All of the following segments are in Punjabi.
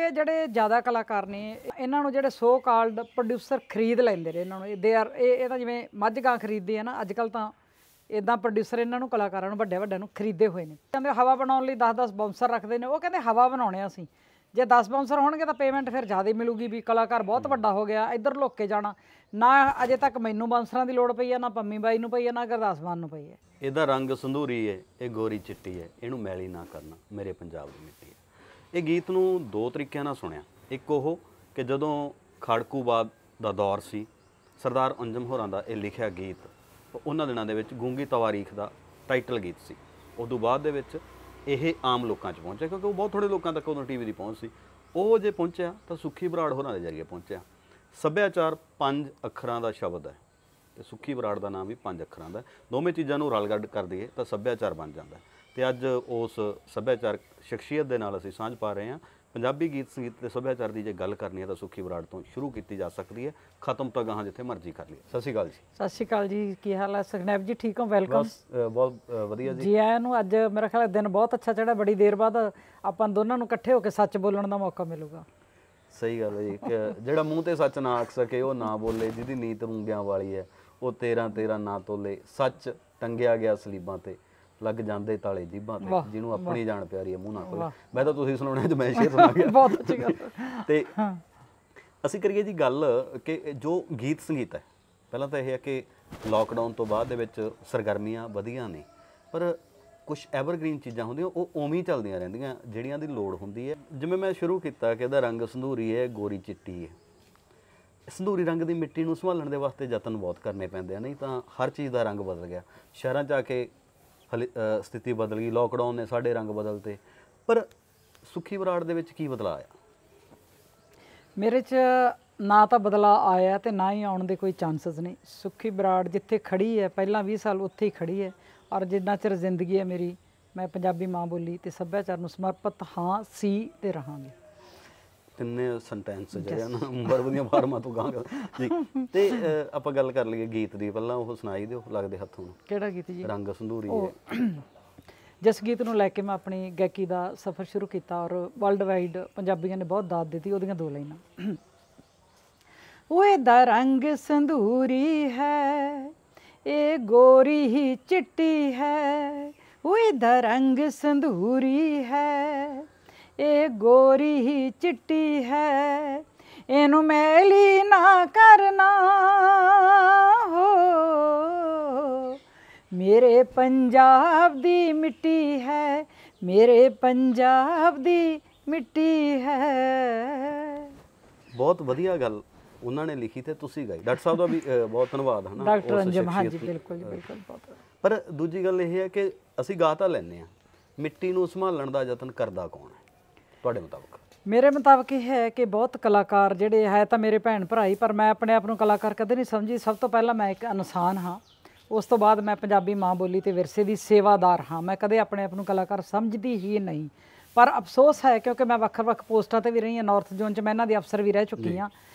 ਇਹ ਜਿਹੜੇ ਜ਼ਿਆਦਾ ਕਲਾਕਾਰ ਨੇ ਇਹਨਾਂ ਨੂੰ ਜਿਹੜੇ ਸੋ ਕਾਲਡ ਪ੍ਰੋਡਿਊਸਰ ਖਰੀਦ ਲੈਂਦੇ ਨੇ ਇਹਨਾਂ ਨੂੰ ਦੇ ਆਰ ਇਹ ਤਾਂ ਜਿਵੇਂ ਮੱਝ ਗਾਂ ਖਰੀਦਦੇ ਆ ਨਾ ਅੱਜ ਕੱਲ੍ਹ ਤਾਂ ਇੱਦਾਂ ਪ੍ਰੋਡਿਊਸਰ ਇਹਨਾਂ ਨੂੰ ਕਲਾਕਾਰਾਂ ਨੂੰ ਵੱਡੇ ਨੂੰ ਖਰੀਦੇ ਹੋਏ ਨੇ। ਕਹਿੰਦੇ ਹਵਾ ਬਣਾਉਣ ਲਈ 10-10 ਬਾਉਂਸਰ ਰੱਖਦੇ ਨੇ। ਉਹ ਕਹਿੰਦੇ ਹਵਾ ਬਣਾਉਣੇ ਅਸੀਂ ਜੇ 10 ਬਾਉਂਸਰ ਹੋਣਗੇ ਤਾਂ ਪੇਮੈਂਟ ਫਿਰ ਜ਼ਿਆਦਾ ਮਿਲੂਗੀ ਵੀ ਕਲਾਕਾਰ ਬਹੁਤ ਵੱਡਾ ਹੋ ਗਿਆ ਇੱਧਰ ਲੁੱਕ ਕੇ ਜਾਣਾ ਨਾ। ਅਜੇ ਤੱਕ ਮੈਨੂੰ ਬਾਉਂਸਰਾਂ ਦੀ ਲੋੜ ਪਈ ਆ ਨਾ ਪੰਮੀ ਬਾਈ ਨੂੰ ਪਈ ਆ ਨਾ ਗੁਰਦਾਸ ਮਾਨ ਨੂੰ ਪਈ ਹੈ। ਇਹਦਾ ਰੰਗ ਸੰਧੂਰੀ ਹੈ, ਇਹ ਗੋਰੀ ਚਿੱਟੀ ਹੈ, ਇਹਨੂੰ ਮੈਲੀ ਨਾ ਕਰਨਾ ਮੇਰੇ ਪੰਜਾਬ ਦੀ ਮਿੱਟੀ ਹੈ। ਇਹ ਗੀਤ ਨੂੰ ਦੋ ਤਰੀਕਿਆਂ ਨਾਲ ਸੁਣਿਆ। ਇੱਕ ਉਹ ਕਿ ਜਦੋਂ ਖੜਕੂਬਾਦ ਦਾ ਦੌਰ ਸੀ ਸਰਦਾਰ ਅੰਜਮ ਹੋਰਾਂ ਦਾ ਇਹ ਲਿਖਿਆ ਗੀਤ ਉਹਨਾਂ ਦਿਨਾਂ ਦੇ ਵਿੱਚ ਗੂੰਗੀ ਤਵਾਰੀਖ ਦਾ ਟਾਈਟਲ ਗੀਤ ਸੀ। ਉਦੋਂ ਬਾਅਦ ਦੇ ਵਿੱਚ ਇਹ ਆਮ ਲੋਕਾਂ 'ਚ ਪਹੁੰਚਿਆ ਕਿਉਂਕਿ ਉਹ ਬਹੁਤ ਥੋੜ੍ਹੇ ਲੋਕਾਂ ਤੱਕ ਉਦੋਂ ਟੀਵੀ ਦੀ ਪਹੁੰਚ ਸੀ। ਉਹ ਜੇ ਪਹੁੰਚਿਆ ਤਾਂ ਸੁੱਖੀ ਬਰਾੜ ਹੋਰਾਂ ਦੇ ਜ਼ਰੀਏ ਪਹੁੰਚਿਆ। ਸੱਭਿਆਚਾਰ 5 ਅੱਖਰਾਂ ਦਾ ਸ਼ਬਦ ਹੈ ਤੇ ਸੁੱਖੀ ਬਰਾੜ ਦਾ ਨਾਮ ਵੀ 5 ਅੱਖਰਾਂ ਦਾ। ਦੋਵੇਂ ਚੀਜ਼ਾਂ ਨੂੰ ਰਲ ਗੱਡ ਕਰ ਦਈਏ ਤਾਂ ਸੱਭਿਆਚਾਰ ਬਣ ਜਾਂਦਾ ਤੇ ਅੱਜ ਉਸ ਸੱਭਿਆਚਾਰਕ ਸ਼ਖਸੀਅਤ ਦੇ ਨਾਲ ਅਸੀਂ ਸਾਂਝ ਪਾ ਰਹੇ ਹਾਂ। ਪੰਜਾਬੀ ਗੀਤ ਸੰਗੀਤ ਤੇ ਸੱਭਿਆਚਾਰ ਦੀ ਜੇ ਗੱਲ ਕਰਨੀ ਹੈ ਤਾਂ ਸੁੱਖੀ ਬਰਾੜ ਤੋਂ ਸ਼ੁਰੂ ਕੀਤੀ ਜਾ ਸਕਦੀ ਹੈ, ਖਤਮ ਤਾਂ ਗਾਹਾਂ ਜਿੱਥੇ ਮਰਜ਼ੀ ਕਰ ਲਈਏ। ਸਤਿ ਸ਼੍ਰੀ ਅਕਾਲ ਜੀ। ਸਤਿ ਸ਼੍ਰੀ ਅਕਾਲ ਜੀ, ਕੀ ਹਾਲ ਹੈ ਸੁਖਨੈਬ ਜੀ? ਠੀਕ ਹੋ? ਵੈਲਕਮ। ਬਹੁਤ ਵਧੀਆ ਜੀ। ਜੀ ਆਇਆਂ ਨੂੰ। ਅੱਜ ਮੇਰਾ ਖਿਆਲ ਦਿਨ ਬਹੁਤ ਅੱਛਾ ਚੜ੍ਹਿਆ, ਬੜੀ ਦੇਰ ਬਾਅਦ ਆਪਾਂ ਦੋਨਾਂ ਨੂੰ ਇਕੱਠੇ ਹੋ ਕੇ ਸੱਚ ਬੋਲਣ ਦਾ ਮੌਕਾ ਮਿਲੂਗਾ। ਸਹੀ ਗੱਲ ਹੈ ਜੀ ਕਿ ਜਿਹੜਾ ਮੂੰਹ ਤੇ ਸੱਚ ਨਾ ਆਖ ਸਕੇ ਉਹ ਨਾ ਬੋਲੇ, ਜਿਹਦੀ ਨੀਤ ਰੂੰਗਿਆਂ ਵਾਲੀ ਹੈ ਉਹ 13 ਨਾ ਤੋਲੇ। ਸੱਚ ਟੰਗਿਆ ਗਿਆ ਸਲੀਬਾਂ ਤੇ ਲੱਗ ਜਾਂਦੇ ਤਾਲੇ ਜੀਬਾਂ ਤੇ, ਜਿਹਨੂੰ ਆਪਣੀ ਜਾਣ ਪਿਆਰੀ ਹੈ ਮੂੰਹ ਨਾ ਖੋਲੇ। ਮੈਂ ਤਾਂ ਤੁਸੀਂ ਸੁਣਾਉਣੇ ਤੇ ਮੈਂ ਸ਼ੇਰ ਸੁਣਾ ਗਿਆ। ਬਹੁਤ ਅੱਛੀ ਗੱਲ। ਤੇ ਅਸੀਂ ਕਰੀਏ ਜੀ ਗੱਲ ਕਿ ਜੋ ਗੀਤ ਸੰਗੀਤ ਹੈ, ਪਹਿਲਾਂ ਤਾਂ ਇਹ ਹੈ ਕਿ ਲੋਕਡਾਊਨ ਤੋਂ ਬਾਅਦ ਦੇ ਵਿੱਚ ਸਰਗਰਮੀਆਂ ਵਧੀਆਂ ਨੇ ਪਰ ਕੁਝ ਐਵਰਗ੍ਰੀਨ ਚੀਜ਼ਾਂ ਹੁੰਦੀਆਂ ਉਹ ਉਵੇਂ ਹੀ ਚੱਲਦੀਆਂ ਰਹਿੰਦੀਆਂ ਜਿਹੜੀਆਂ ਦੀ ਲੋੜ ਹੁੰਦੀ ਹੈ। ਜਿਵੇਂ ਮੈਂ ਸ਼ੁਰੂ ਕੀਤਾ ਕਿ ਇਹਦਾ ਰੰਗ ਸੰਧੂਰੀ ਹੈ, ਗੋਰੀ ਚਿੱਟੀ ਹੈ। ਸੰਧੂਰੀ ਰੰਗ ਦੀ ਮਿੱਟੀ ਨੂੰ ਸੰਭਾਲਣ ਦੇ ਵਾਸਤੇ ਯਤਨ ਬਹੁਤ ਕਰਨੇ ਪੈਂਦੇ ਆ, ਨਹੀਂ ਤਾਂ ਹਰ ਚੀਜ਼ ਦਾ ਰੰਗ ਬਦਲ ਗਿਆ। ਸ਼ਹਿਰਾਂ 'ਚ ਆ ਕੇ ਸਥਿਤੀ ਬਦਲ ਗਈ, ਲੋਕਡਾਊਨ ਨੇ ਸਾਡੇ ਰੰਗ ਬਦਲਤੇ। ਪਰ ਸੁੱਖੀ ਬਰਾੜ ਦੇ ਵਿੱਚ ਕੀ ਬਦਲਾਅ ਆਇਆ? ਮੇਰੇ 'ਚ ਨਾ ਤਾਂ ਬਦਲਾਅ ਆਇਆ ਤੇ ਨਾ ਹੀ ਆਉਣ ਦੇ ਕੋਈ ਚਾਂਸਸ ਨਹੀਂ। ਸੁੱਖੀ ਬਰਾੜ ਜਿੱਥੇ ਖੜੀ ਹੈ ਪਹਿਲਾਂ 20 ਸਾਲ ਉੱਥੇ ਹੀ ਖੜੀ ਹੈ ਔਰ ਜਿੰਨਾ ਚਿਰ ਜ਼ਿੰਦਗੀ ਹੈ ਮੇਰੀ ਮੈਂ ਪੰਜਾਬੀ ਮਾਂ ਬੋਲੀ ਤੇ ਸੱਭਿਆਚਾਰ ਨੂੰ ਸਮਰਪਿਤ ਹਾਂ ਸੀ ਤੇ ਰਹਾਂਗੇ। ਤਿੰਨੇ ਸੈਂਟੈਂਸ ਜਿਹੜੇ ਨਾ ਵਰਬਦੀਆਂ ਫਾਰਮਾਂ ਤੋਂ ਗਾਂ ਜੀ। ਤੇ ਆਪਾਂ ਗੱਲ ਕਰ ਲਈਏ ਗੀਤ ਦੀ, ਪਹਿਲਾਂ ਉਹ ਸੁਣਾਈ ਦਿਓ ਲੱਗਦੇ ਹੱਥੋਂ ਨੂੰ। ਕਿਹੜਾ ਗੀਤ ਜੀ? ਰੰਗ ਸੰਧੂਰੀ ਹੈ। ਜਿਸ ਗੀਤ ਨੂੰ ਲੈ ਕੇ ਮੈਂ ਆਪਣੀ ਗਾਇਕੀ ਦਾ ਸਫ਼ਰ ਸ਼ੁਰੂ ਕੀਤਾ ਔਰ ਵਰਲਡ ਵਾਈਡ ਪੰਜਾਬੀਆਂ ਨੇ ਬਹੁਤ ਦਾਦ ਦਿੱਤੀ। ਉਹਦੀਆਂ ਦੋ ਲਾਈਨਾਂ। ਓਏ ਦਾ ਰੰਗ ਸੰਧੂਰੀ ਹੈ ਇਹ ਗੋਰੀ ਹੀ ਚਿੱਟੀ ਹੈ। ਓਏ ਦਾ ਰੰਗ ਸੰਧੂਰੀ ਹੈ ਇਹ ਗੋਰੀ ਹੀ ਚਿੱਟੀ ਹੈ। ਇਹਨੂੰ ਮੈਲੀ ਨਾ ਕਰਨਾ ਹੋ ਮੇਰੇ ਪੰਜਾਬ ਦੀ ਮਿੱਟੀ ਹੈ, ਮੇਰੇ ਪੰਜਾਬ ਦੀ ਮਿੱਟੀ ਹੈ। ਬਹੁਤ ਵਧੀਆ ਗੱਲ ਉਹਨਾਂ ਨੇ ਲਿਖੀ ਤੇ ਤੁਸੀਂ ਗਾਈ। ਡਾਕਟਰ ਸਾਹਿਬ ਦਾ ਵੀ ਬਹੁਤ ਧੰਨਵਾਦ ਹੈ ਨਾ, ਡਾਕਟਰ ਅੰਜਮ। ਹਾਂਜੀ ਬਿਲਕੁਲ ਜੀ, ਬਿਲਕੁਲ। ਬਹੁਤ। ਪਰ ਦੂਜੀ ਗੱਲ ਇਹ ਹੈ ਕਿ ਅਸੀਂ ਗਾ ਤਾਂ ਲੈਂਦੇ ਹਾਂ, ਮਿੱਟੀ ਨੂੰ ਸੰਭਾਲਣ ਦਾ ਯਤਨ ਕਰਦਾ ਕੌਣ ਹੈ ਤੁਹਾਡੇ ਮੁਤਾਬਕ? ਮੇਰੇ ਮੁਤਾਬਕ ਇਹ ਹੈ ਕਿ ਬਹੁਤ ਕਲਾਕਾਰ ਜਿਹੜੇ ਹੈ ਤਾਂ ਮੇਰੇ ਭੈਣ ਭਰਾ ਹੀ, ਪਰ ਮੈਂ ਆਪਣੇ ਆਪ ਨੂੰ ਕਲਾਕਾਰ ਕਦੇ ਨਹੀਂ ਸਮਝੀ। ਸਭ ਤੋਂ ਪਹਿਲਾਂ ਮੈਂ ਇੱਕ ਇਨਸਾਨ ਹਾਂ, ਉਸ ਤੋਂ ਬਾਅਦ ਮੈਂ ਪੰਜਾਬੀ ਮਾਂ ਬੋਲੀ ਤੇ ਵਿਰਸੇ ਦੀ ਸੇਵਾਦਾਰ ਹਾਂ। ਮੈਂ ਕਦੇ ਆਪਣੇ ਆਪ ਨੂੰ ਕਲਾਕਾਰ ਸਮਝਦੀ ਹੀ ਨਹੀਂ। ਪਰ ਅਫਸੋਸ ਹੈ ਕਿਉਂਕਿ ਮੈਂ ਵੱਖ-ਵੱਖ ਪੋਸਟਾਂ 'ਤੇ ਵੀ ਰਹੀ ਹਾਂ, ਨਾਰਥ ਜ਼ੋਨ 'ਚ ਮੈਂ ਇਹਨਾਂ ਦੀ ਅਫਸਰ ਵੀ ਰਹਿ ਚੁੱਕੀ ਹਾਂ।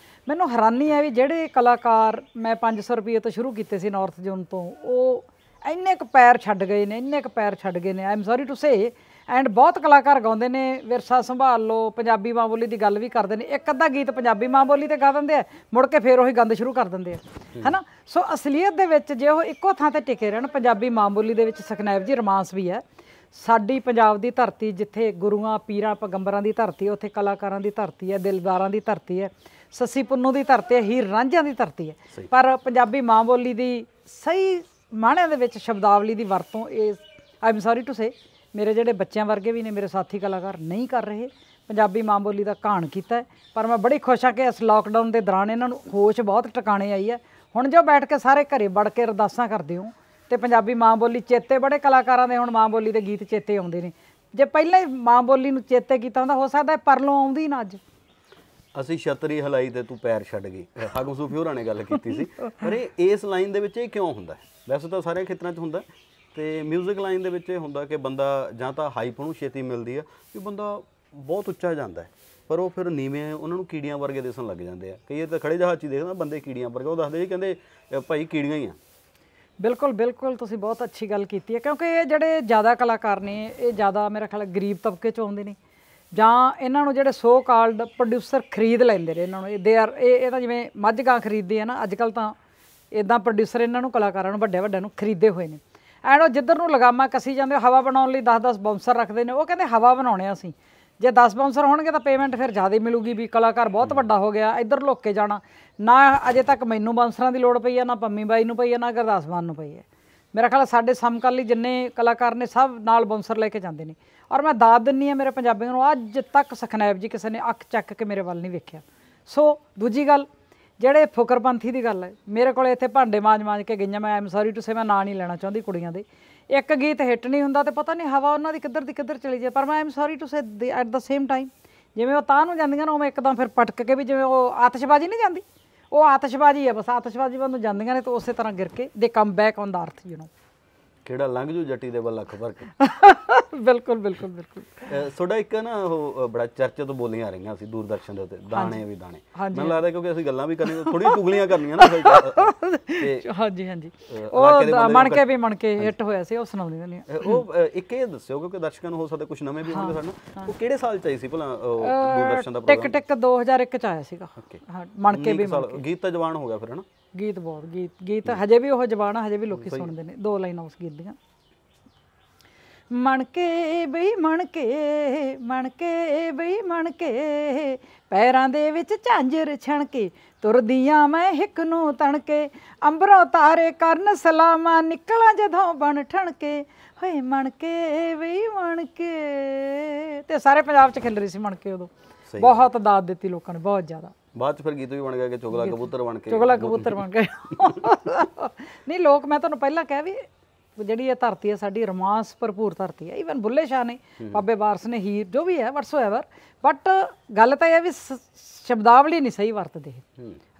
ਮੈਨੂੰ ਹੈਰਾਨੀ ਹੈ ਵੀ ਜਿਹੜੇ ਕਲਾਕਾਰ ਮੈਂ 500 ਰੁਪਏ ਤੋਂ ਸ਼ੁਰੂ ਕੀਤੇ ਸੀ ਨਾਰਥ ਜ਼ੋਨ ਤੋਂ, ਉਹ ਇੰਨੇ ਕੁ ਪੈਰ ਛੱਡ ਗਏ ਨੇ, ਇੰਨੇ ਕੁ ਪੈਰ ਛੱਡ ਗਏ ਨੇ। I am sorry to say. And ਬਹੁਤ ਕਲਾਕਾਰ ਗਾਉਂਦੇ ਨੇ ਵਿਰਸਾ ਸੰਭਾਲ ਲਓ, ਪੰਜਾਬੀ ਮਾਂ ਬੋਲੀ ਦੀ ਗੱਲ ਵੀ ਕਰਦੇ ਨੇ। ਇੱਕ ਅੱਧਾ ਗੀਤ ਪੰਜਾਬੀ ਮਾਂ ਬੋਲੀ ਤੇ ਗਾ ਦਿੰਦੇ ਆ, ਮੁੜ ਕੇ ਫਿਰ ਉਹੀ ਗੰਦ ਸ਼ੁਰੂ ਕਰ ਦਿੰਦੇ ਆ, ਹੈ ਨਾ। ਸੋ ਅਸਲੀਅਤ ਦੇ ਵਿੱਚ ਜੇ ਉਹ ਇੱਕੋ ਥਾਂ 'ਤੇ ਟਿਕੇ ਰਹਿਣ, ਪੰਜਾਬੀ ਮਾਂ ਬੋਲੀ ਦੇ ਵਿੱਚ ਸੁਖਨੈਬ ਜੀ ਰੋਮਾਂਸ ਵੀ ਹੈ। ਸਾਡੀ ਪੰਜਾਬ ਦੀ ਧਰਤੀ ਜਿੱਥੇ ਗੁਰੂਆਂ ਪੀਰਾਂ ਪੈਗੰਬਰਾਂ ਦੀ ਧਰਤੀ ਹੈ, ਉੱਥੇ ਕਲਾਕਾਰਾਂ ਦੀ ਧਰਤੀ ਹੈ, ਦਿਲਦਾਰਾਂ ਦੀ ਧਰਤੀ ਹੈ, ਸੱਸੀ ਪੁੰਨੂ ਦੀ ਧਰਤੀ ਹੈ, ਹੀਰ ਰਾਂਝਿਆਂ ਦੀ ਧਰਤੀ ਹੈ। ਪਰ ਪੰਜਾਬੀ ਮਾਂ ਬੋਲੀ ਦੀ ਸਹੀ ਮਾਣਿਆਂ ਦੇ ਵਿੱਚ ਸ਼ਬਦਾਵਲੀ ਦੀ ਵਰਤੋਂ ਇਹ I am sorry to say ਮੇਰੇ ਜਿਹੜੇ ਬੱਚਿਆਂ ਵਰਗੇ ਵੀ ਨੇ ਮੇਰੇ ਸਾਥੀ ਕਲਾਕਾਰ ਨਹੀਂ ਕਰ ਰਹੇ। ਪੰਜਾਬੀ ਮਾਂ ਬੋਲੀ ਦਾ ਘਾਣ ਕੀਤਾ। ਪਰ ਮੈਂ ਬੜੀ ਖੁਸ਼ ਹਾਂ ਕਿ ਇਸ ਲੋਕਡਾਊਨ ਦੇ ਦੌਰਾਨ ਇਹਨਾਂ ਨੂੰ ਹੋਸ਼ ਬਹੁਤ ਟਿਕਾਣੇ ਆਈ ਹੈ। ਹੁਣ ਜੋ ਬੈਠ ਕੇ ਸਾਰੇ ਘਰੇ ਵੜ ਕੇ ਅਰਦਾਸਾਂ ਕਰਦੇ ਹੋ ਤੇ ਪੰਜਾਬੀ ਮਾਂ ਬੋਲੀ ਚੇਤੇ ਬੜੇ ਕਲਾਕਾਰਾਂ ਦੇ ਹੁਣ ਮਾਂ ਬੋਲੀ ਦੇ ਗੀਤ ਚੇਤੇ ਆਉਂਦੇ ਨੇ। ਜੇ ਪਹਿਲਾਂ ਹੀ ਮਾਂ ਬੋਲੀ ਨੂੰ ਚੇਤੇ ਕੀਤਾ ਹੁੰਦਾ ਹੋ ਸਕਦਾ ਪਰਲੋਂ ਆਉਂਦੀ ਨਾ। ਅੱਜ ਅਸੀਂ ਛਤਰੀ ਹਲਾਈ ਤੇ ਤੂੰ ਪੈਰ ਛੱਡ ਗਈ, ਹਾਕਮ ਸੂਫੀ ਹੋਰਾਂ ਨੇ ਗੱਲ ਕੀਤੀ ਸੀ। ਪਰ ਇਸ ਲਾਈਨ ਦੇ ਵਿੱਚ ਇਹ ਕਿਉਂ ਹੁੰਦਾ? ਵੈਸੇ ਤਾਂ ਸਾਰੇ ਖੇਤਰਾਂ 'ਚ ਹੁੰਦਾ ਤੇ ਮਿਊਜ਼ਿਕ ਲਾਈਨ ਦੇ ਵਿੱਚ ਇਹ ਹੁੰਦਾ ਕਿ ਬੰਦਾ ਜਾਂ ਤਾਂ ਹਾਈਪ ਉਹਨੂੰ ਛੇਤੀ ਮਿਲਦੀ ਆ ਵੀ ਬੰਦਾ ਬਹੁਤ ਉੱਚਾ ਜਾਂਦਾ ਹੈ, ਪਰ ਉਹ ਫਿਰ ਨੀਵੇਂ ਉਹਨਾਂ ਨੂੰ ਕੀੜੀਆਂ ਵਰਗੇ ਦਿਸਣ ਲੱਗ ਜਾਂਦੇ ਆ। ਕਈ ਤਾਂ ਖੜੇ ਜਹਾਜ਼ 'ਚ ਹੀ ਦੇਖਦਾ ਬੰਦੇ ਕੀੜੀਆਂ ਵਰਗੇ, ਉਹ ਦੱਸਦੇ ਜੀ ਕਹਿੰਦੇ ਭਾਈ ਕੀੜੀਆਂ ਹੀ ਆ। ਬਿਲਕੁਲ ਬਿਲਕੁਲ, ਤੁਸੀਂ ਬਹੁਤ ਅੱਛੀ ਗੱਲ ਕੀਤੀ ਹੈ ਕਿਉਂਕਿ ਇਹ ਜਿਹੜੇ ਜ਼ਿਆਦਾ ਕਲਾਕਾਰ ਨੇ ਇਹ ਜ਼ਿਆਦਾ ਮੇਰਾ ਖਿਆਲ ਗਰੀਬ ਤਬਕੇ 'ਚੋਂ ਆਉਂਦੇ ਨੇ ਜਾਂ ਇਹਨਾਂ ਨੂੰ ਜਿਹੜੇ ਸੋ ਕਾਲਡ ਪ੍ਰੋਡਿਊਸਰ ਖਰੀਦ ਲੈਂਦੇ ਨੇ ਇਹਨਾਂ ਨੂੰ, ਦੇ ਆਰ ਇਹ ਤਾਂ ਜਿਵੇਂ ਮੱਝ ਗਾਂ ਖਰੀਦਦੇ ਆ ਨਾ ਅੱਜ ਕੱਲ੍ਹ, ਤਾਂ ਇਦਾਂ ਪ੍ਰੋਡਿਊਸਰ ਇਹਨਾਂ ਨੂੰ ਕਲਾਕਾਰਾਂ ਨੂੰ ਵੱਡੇ ਵੱਡਿਆਂ ਨੂੰ ਖਰੀਦੇ ਹੋਏ ਨੇ। ਐਂਡ ਉਹ ਜਿੱਧਰ ਨੂੰ ਲਗਾਮਾਂ ਕਸੀ ਜਾਂਦੇ, ਹਵਾ ਬਣਾਉਣ ਲਈ 10-10 ਬਾਉਂਸਰ ਰੱਖਦੇ ਨੇ। ਉਹ ਕਹਿੰਦੇ ਹਵਾ ਬਣਾਉਣੇ ਅਸੀਂ, ਜੇ 10 ਬਾਉਂਸਰ ਹੋਣਗੇ ਤਾਂ ਪੇਮੈਂਟ ਫਿਰ ਜ਼ਿਆਦਾ ਮਿਲੂਗੀ, ਵੀ ਕਲਾਕਾਰ ਬਹੁਤ ਵੱਡਾ ਹੋ ਗਿਆ, ਇੱਧਰ ਲੁੱਕ ਕੇ ਜਾਣਾ ਨਾ। ਅਜੇ ਤੱਕ ਮੈਨੂੰ ਬਾਉਂਸਰਾਂ ਦੀ ਲੋੜ ਪਈ ਆ, ਨਾ ਪੰਮੀ ਬਾਈ ਨੂੰ ਪਈ ਆ, ਨਾ ਗੁਰਦਾਸ ਮਾਨ ਨੂੰ ਪਈ ਹੈ। ਮੇਰਾ ਖਿਆਲ ਸਾਡੇ ਸਮਕਾਲੀ ਜਿੰਨੇ ਕਲਾਕਾਰ ਨੇ ਸਭ ਨਾਲ ਬਾਉਂਸਰ ਲੈ ਕੇ ਜਾਂਦੇ ਨੇ। ਔਰ ਮੈਂ ਦਾਦ ਦਿੰਦੀ ਹਾਂ ਮੇਰੇ ਪੰਜਾਬੀਆਂ ਨੂੰ, ਅੱਜ ਤੱਕ ਸੁਖਨੈਬ ਜੀ ਕਿਸੇ ਨੇ ਅੱਖ ਚੱਕ ਕੇ ਮੇਰੇ ਵੱਲ ਨਹੀਂ ਵੇਖਿਆ। ਸੋ ਦੂਜੀ ਗੱਲ, ਜਿਹੜੇ ਫੁਕਰਪੰਥੀ ਦੀ ਗੱਲ ਹੈ, ਮੇਰੇ ਕੋਲ ਇੱਥੇ ਭਾਂਡੇ ਮਾਂਜ ਕੇ ਗਈਆਂ, ਮੈਂ ਐਮ ਸੌਰੀ ਟੂ ਸੇ ਮੈਂ ਨਾਂ ਨਹੀਂ ਲੈਣਾ ਚਾਹੁੰਦੀ ਕੁੜੀਆਂ ਦੇ, ਇੱਕ ਗੀਤ ਹਿੱਟ ਨਹੀਂ ਹੁੰਦਾ ਤੇ ਪਤਾ ਨਹੀਂ ਹਵਾ ਉਹਨਾਂ ਦੀ ਕਿੱਧਰ ਦੀ ਕਿੱਧਰ ਚਲੀ ਜਾਏ। ਪਰ ਮੈਂ am sorry to say at the same time ਜਿਵੇਂ ਉਹ ਤਾਂ ਨੂੰ ਜਾਂਦੀਆਂ ਨਾ, ਉਵੇਂ ਇੱਕਦਮ ਫਿਰ ਪਟਕ ਕੇ ਵੀ, ਜਿਵੇਂ ਉਹ ਆਤਿਸ਼ਬਾਜ਼ੀ ਨਹੀਂ ਜਾਂਦੀ, ਉਹ ਆਤਿਸ਼ਬਾਜ਼ੀ ਹੈ ਬਸ। ਆਤਿਸ਼ਬਾਜ਼ੀ ਵੱਲ ਨੂੰ ਜਾਂਦੀਆਂ ਨੇ ਤਾਂ ਉਸੇ ਤਰ੍ਹਾਂ ਗਿਰ ਕੇ ਦੇ ਕਮ ਬੈਕ ਔਨ ਦਾ ਅਰਥ, ਯੂ ਨੋ। ਕਿਹੜਾ ਲੰਘ ਜੂ ਜੱਟੀ ਦੇ ਵੱਲ ਲੱਖ ਭਰ ਕੇ। ਬਿਲਕੁਲ ਬਿਲਕੁਲ ਬਿਲਕੁਲ। ਤੁਹਾਡਾ ਇੱਕ ਨਾ ਉਹ ਬੜਾ ਚਰਚੇ ਤੋਂ ਬੋਲੀਆਂ ਆ ਰਹੀਆਂ ਸੀ ਦੂਰਦਰਸ਼ਨ ਦੇ ਉੱਤੇ, ਦਾਣੇ ਵੀ ਦਾਣੇ। ਮੈਨੂੰ ਲੱਗਦਾ ਕਿਉਂਕਿ ਅਸੀਂ ਗੱਲਾਂ ਵੀ ਕਰਨੀਆਂ, ਥੋੜ੍ਹੀਆਂ ਚੁਗਲੀਆਂ ਕਰਨੀਆਂ ਨਾ। ਹਾਂਜੀ ਹਾਂਜੀ, ਉਹ ਮਣ ਕੇ ਹਿੱਟ ਹੋਇਆ ਸੀ, ਉਹ ਸੁਣਾਉਂਦੀਆਂ ਨੇ। ਉਹ ਇੱਕ ਇਹ ਦੱਸਿਓ, ਕਿਉਂਕਿ ਦਰਸ਼ਕਾਂ ਨੂੰ ਹੋ ਸਕਦਾ ਕੁਝ ਨਵੇਂ ਵੀ ਹੋਣਗੇ ਸਾਡੇ ਨਾਲ, ਉਹ ਕਿਹੜੇ ਸਾਲ ਚ ਆਈ ਸੀ ਭਲਾ ਦੂਰਦਰਸ਼ਨ ਦਾ ਪ੍ਰੋਗਰਾਮ? ਟਿਕ 2001 ਚ ਆਇਆ ਸੀਗਾ। ਹਾਂ, ਮਣ ਕੇ ਵੀ ਗੀਤ ਤਾਂ ਜਵਾਨ ਹੋ ਗਿਆ ਫਿਰ, ਹਨਾ? ਗੀਤ ਬਹੁਤ ਗੀਤ ਹਜੇ ਵੀ ਉਹ ਜਵਾਨ ਆ, ਹਜੇ ਵੀ ਲੋਕੀ ਸੁਣਦੇ ਨੇ। 2 ਲਾਈਨਾਂ ਉਸ ਗੀਤ ਦੀਆਂ। ਮਣ ਕੇ ਬਈ ਮਣ ਕੇ ਬਈ ਮਣ ਕੇ, ਪੈਰਾਂ ਦੇ ਵਿੱਚ ਝਾਂਜਰ ਛਣਕੇ, ਤੁਰਦੀਆਂ ਮੈਂ ਹਿੱਕ ਨੂੰ ਤਣਕੇ, ਅੰਬਰੋਂ ਤਾਰੇ ਕਰਨ ਸਲਾਮਾਂ, ਨਿਕਲਾਂ ਜਦੋਂ ਬਣ ਠਣਕੇ, ਹੋਏ ਮਣ ਕੇ ਬਈ ਮਣ ਕੇ। ਤੇ ਸਾਰੇ ਪੰਜਾਬ 'ਚ ਖਿਲ ਰਹੀ ਸੀ ਮਣ ਕੇ ਉਦੋਂ, ਬਹੁਤ ਦਾਦ ਦਿੱਤੀ ਲੋਕਾਂ ਨੇ, ਬਹੁਤ ਜ਼ਿਆਦਾ। ਬਾਅਦ 'ਚ ਫਿਰ ਗੀਤ ਵੀ ਬਣ ਗਿਆ ਕਿ ਚੁਗਲਾ ਕਬੂਤਰ ਬਣ ਕੇ। ਨਹੀਂ ਲੋਕ, ਮੈਂ ਤੁਹਾਨੂੰ ਪਹਿਲਾਂ ਕਿਹਾ ਵੀ ਜਿਹੜੀ ਇਹ ਧਰਤੀ ਹੈ ਸਾਡੀ ਰੋਮਾਂਸ ਭਰਪੂਰ ਧਰਤੀ ਹੈ। ਈਵਨ ਬੁੱਲੇ ਸ਼ਾਹ ਨੇ, ਬਾਬੇ ਵਾਰਸ ਨੇ, ਹੀਰ, ਜੋ ਵੀ ਹੈ ਵਟਸੋ ਐਵਰ, ਬਟ ਗੱਲ ਤਾਂ ਇਹ ਹੈ ਵੀ ਸ਼ਬਦਾਵਲੀ ਨਹੀਂ ਸਹੀ ਵਰਤਦੇ।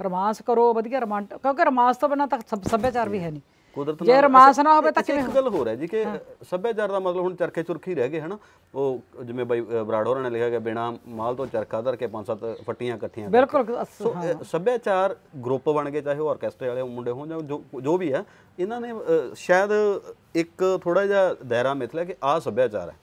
ਰੋਮਾਂਸ ਕਰੋ ਵਧੀਆ, ਰੋਮਾਂਟਿਕ, ਕਿਉਂਕਿ ਰੋਮਾਂਸ ਤੋਂ ਬਿਨਾਂ ਤਾਂ ਸੱਭਿਆਚਾਰ ਵੀ ਹੈ ਨਹੀਂ। ਜੇ ਰੋਮਾਂਸ ਨਾ ਹੋਵੇ ਤਾਂ ਕਿਵੇਂ? ਇੱਕ ਗੱਲ ਹੋਰ ਹੈ ਜੀ ਕਿ ਸੱਭਿਆਚਾਰ ਦਾ ਮਤਲਬ ਹੁਣ ਚਰਖੇ ਚੁਰਖੀ ਰਹਿ ਗਏ, ਹਨਾ? ਉਹ ਜਿਵੇਂ ਬਾਈ ਬਰਾੜ ਹੋਰਾਂ ਨੇ ਲਿਖਿਆ ਕਿ ਬਿਨਾਂ ਮਾਲ ਤੋਂ ਚਰਖਾ ਧਰ ਕੇ 5-7 ਫੱਟੀਆਂ ਇਕੱਠੀਆਂ। ਬਿਲਕੁਲ। ਸੱਭਿਆਚਾਰ ਗਰੁੱਪ ਬਣ ਗਏ, ਚਾਹੇ ਉਹ ਆਰਕੈਸਟਰੇ ਵਾਲੇ ਮੁੰਡੇ ਹੋਣ ਜਾਂ ਜੋ ਵੀ ਹੈ, ਇਹਨਾਂ ਨੇ ਸ਼ਾਇਦ ਇੱਕ ਥੋੜਾ ਜਿਹਾ ਦਾਇਰਾ ਮਿਥ ਲਿਆ ਕਿ ਆਹ ਸੱਭਿਆਚਾਰ ਹੈ।